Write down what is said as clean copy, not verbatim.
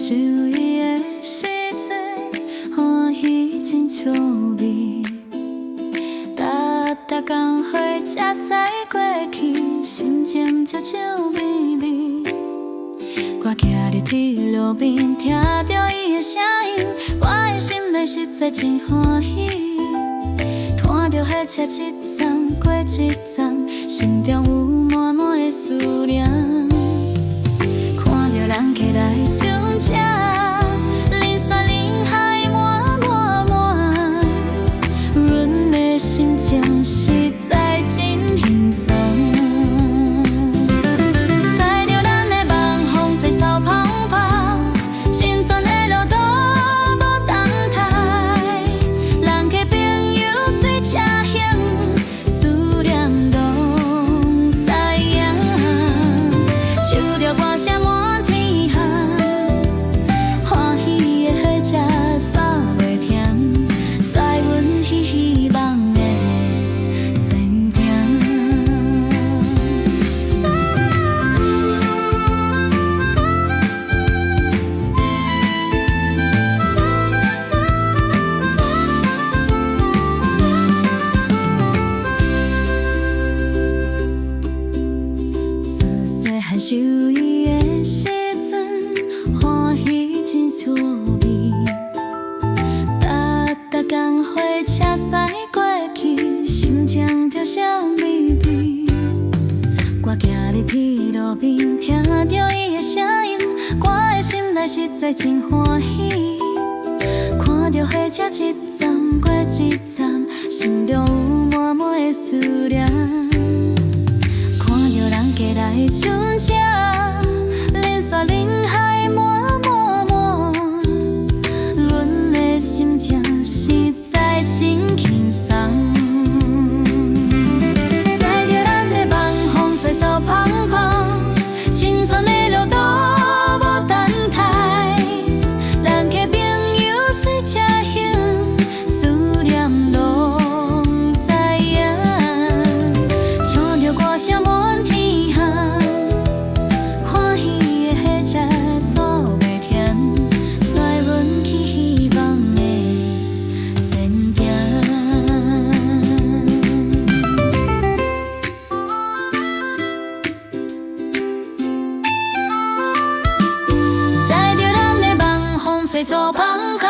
想伊的时阵，欢喜真趣味。逐工花车驶过去，心情悄悄微微。我徛伫铁路边，听着伊的声音，我的心内实在真欢喜。看着火车一站过一站，心中有满满的思念。看着人客来种车，人山人海满满满，阮的心情实在真轻松。载着咱的梦，风吹草芳芳，新船的路途无等待，人客朋友随车行，思念拢知影。唱着歌声满天下，欢喜的火车走袂停，载阮去希望的前程。自细汉想伊的时阵，欢喜真趣味。逐工火车驶过去，心情着笑微微。我徛伫铁路边，听着伊的声音，我的心内实在真欢喜。看着火车一站过一站，心中有满满的思念。看着人客来种车，人山人海满满满，阮的心情实在真轻松。载着咱的梦，风吹草芳芳，青春的路途无等待，人客朋友随车行，思念拢知影。唱着歌声满天下，欢喜的火车走袂停，载阮去希望的前程。载着咱的梦，风吹草芳芳。